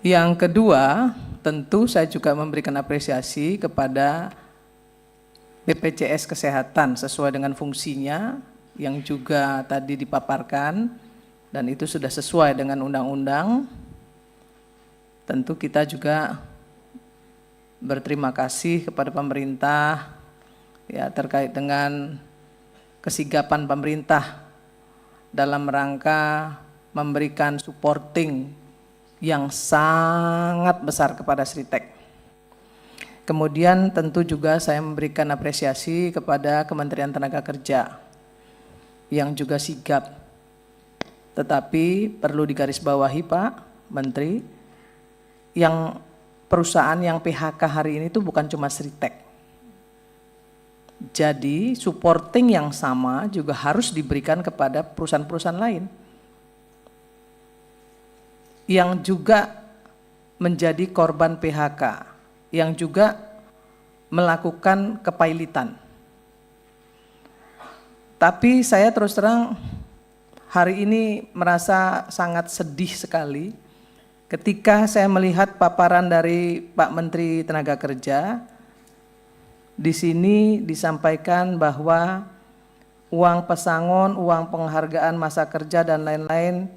Yang kedua, tentu saya juga memberikan apresiasi kepada BPJS Kesehatan sesuai dengan fungsinya yang juga tadi dipaparkan dan itu sudah sesuai dengan undang-undang. Tentu kita juga berterima kasih kepada pemerintah ya terkait dengan kesigapan pemerintah dalam rangka memberikan supporting yang sangat besar kepada Sritek. Kemudian tentu juga saya memberikan apresiasi kepada Kementerian Tenaga Kerja yang juga sigap. Tetapi perlu digarisbawahi Pak Menteri, yang perusahaan yang PHK hari ini itu bukan cuma Sritek. Jadi supporting yang sama juga harus diberikan kepada perusahaan-perusahaan lain yang juga menjadi korban PHK, yang juga melakukan kepailitan. Tapi saya terus terang hari ini merasa sangat sedih sekali ketika saya melihat paparan dari Pak Menteri Tenaga Kerja. Di sini disampaikan bahwa uang pesangon, uang penghargaan masa kerja dan lain-lain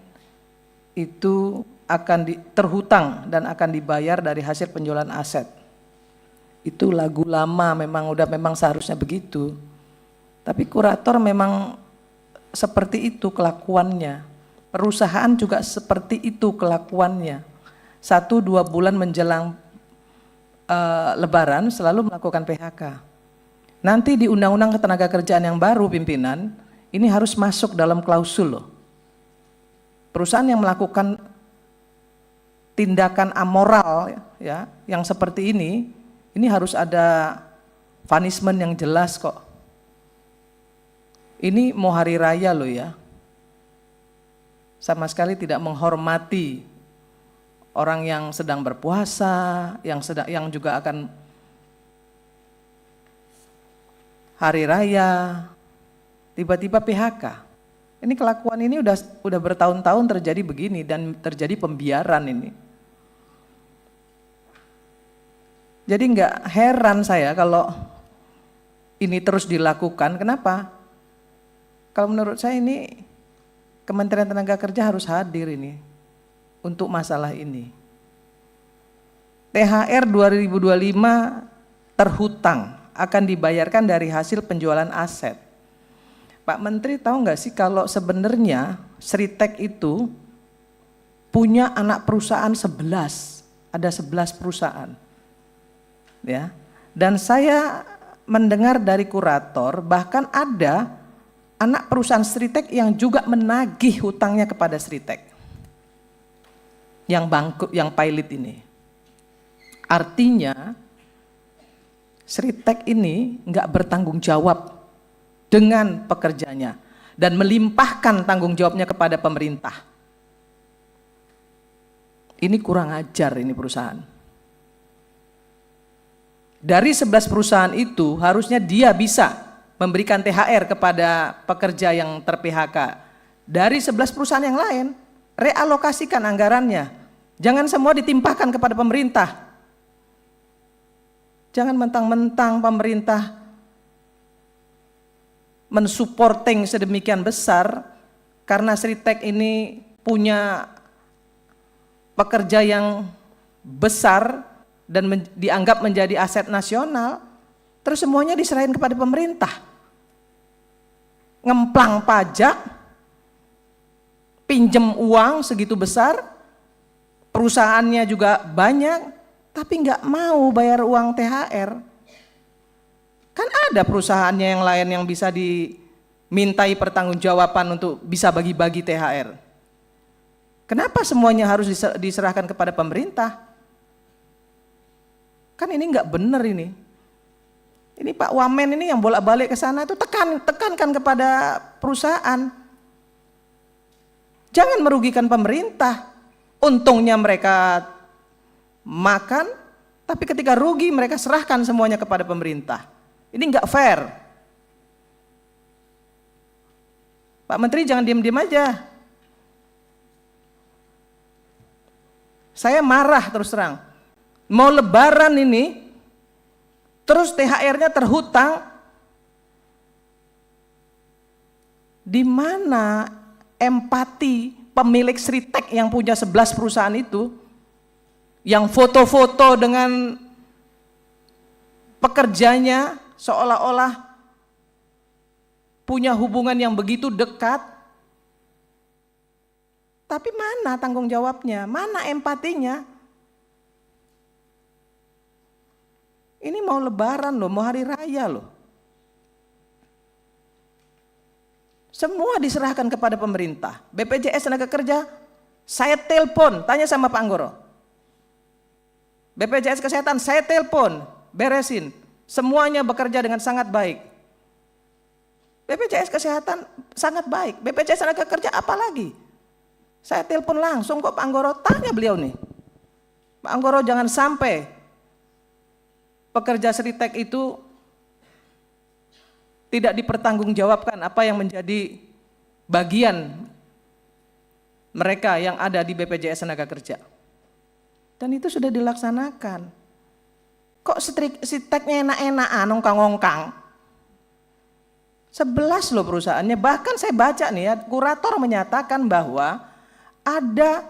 itu akan terhutang dan akan dibayar dari hasil penjualan aset. Itu lagu lama, memang seharusnya begitu. Tapi kurator memang seperti itu kelakuannya. Perusahaan juga seperti itu kelakuannya. 1-2 bulan menjelang Lebaran selalu melakukan PHK. Nanti di Undang-Undang Ketenagakerjaan yang baru pimpinan, ini harus masuk dalam klausul loh. Perusahaan yang melakukan tindakan amoral ya, yang seperti ini harus ada punishment yang jelas kok. Ini mau hari raya loh ya. Sama sekali tidak menghormati orang yang sedang berpuasa, yang juga akan hari raya, tiba-tiba PHK. Ini kelakuan ini udah bertahun-tahun terjadi begini dan terjadi pembiaran ini. Jadi nggak heran saya kalau ini terus dilakukan. Kenapa? Kalau menurut saya ini Kementerian Tenaga Kerja harus hadir ini untuk masalah ini. THR 2025 terhutang akan dibayarkan dari hasil penjualan aset. Pak Menteri tahu nggak sih kalau sebenarnya Sritek itu punya anak perusahaan 11, ada 11 perusahaan. Ya. Dan saya mendengar dari kurator bahkan ada anak perusahaan Sritek yang juga menagih hutangnya kepada Sritek. Yang bangkrut, yang pilot ini. Artinya Sritek ini nggak bertanggung jawab dengan pekerjanya dan melimpahkan tanggung jawabnya kepada pemerintah. Ini kurang ajar ini perusahaan. Dari 11 perusahaan itu harusnya dia bisa memberikan THR kepada pekerja yang ter-PHK. Dari 11 perusahaan yang lain, realokasikan anggarannya. Jangan semua ditimpahkan kepada pemerintah. Jangan mentang-mentang pemerintah mensupporting sedemikian besar karena Sritek ini punya pekerja yang besar dan dianggap menjadi aset nasional, terus semuanya diserahin kepada pemerintah. Ngemplang pajak, pinjem uang segitu besar, perusahaannya juga banyak, tapi nggak mau bayar uang THR. Kan ada perusahaannya yang lain yang bisa dimintai pertanggungjawaban untuk bisa bagi-bagi THR. Kenapa semuanya harus diserahkan kepada pemerintah? Kan ini nggak benar ini. Ini Pak Wamen ini yang bolak-balik ke sana itu tekankan kepada perusahaan. Jangan merugikan pemerintah. Untungnya mereka makan, tapi ketika rugi mereka serahkan semuanya kepada pemerintah. Ini nggak fair. Pak Menteri jangan diam-diam aja. Saya marah terus terang. Mau lebaran ini, terus THR-nya terhutang. Di mana empati pemilik Sritek yang punya 11 perusahaan itu, yang foto-foto dengan pekerjanya seolah-olah punya hubungan yang begitu dekat, tapi mana tanggung jawabnya, mana empatinya? Ini mau lebaran loh, mau hari raya loh. Semua diserahkan kepada pemerintah. BPJS Tenaga Kerja, saya telepon, tanya sama Pak Anggoro. BPJS Kesehatan, saya telepon, beresin. Semuanya bekerja dengan sangat baik. BPJS Kesehatan sangat baik. BPJS Tenaga Kerja apalagi? Saya telepon langsung kok Pak Anggoro, tanya beliau nih. Pak Anggoro jangan sampai pekerja Sritek itu tidak dipertanggungjawabkan apa yang menjadi bagian mereka yang ada di BPJS Tenaga Kerja. Dan itu sudah dilaksanakan. Kok Sriteknya enak-enakan, ongkang-ongkang? 11 loh perusahaannya, bahkan saya baca nih ya, kurator menyatakan bahwa ada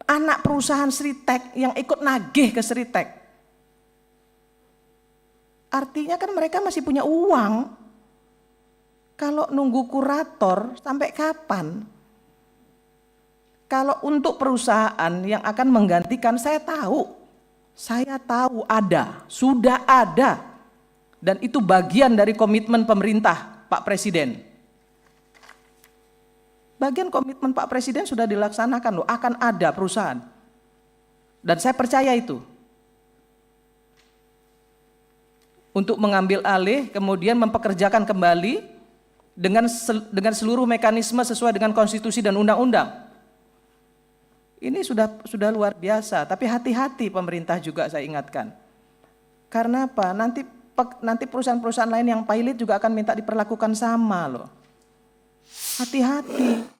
anak perusahaan Sritek yang ikut nagih ke Sritek. Artinya kan mereka masih punya uang. Kalau nunggu kurator sampai kapan? Kalau untuk perusahaan yang akan menggantikan, saya tahu ada, sudah ada. Dan itu bagian dari komitmen pemerintah Pak Presiden. Bagian komitmen Pak Presiden sudah dilaksanakan loh, akan ada perusahaan. Dan saya percaya itu. Untuk mengambil alih, kemudian mempekerjakan kembali dengan seluruh mekanisme sesuai dengan konstitusi dan undang-undang. Ini sudah luar biasa, tapi hati-hati pemerintah juga saya ingatkan. Karena apa? Nanti perusahaan-perusahaan lain yang pilot juga akan minta diperlakukan sama loh. Hati-hati.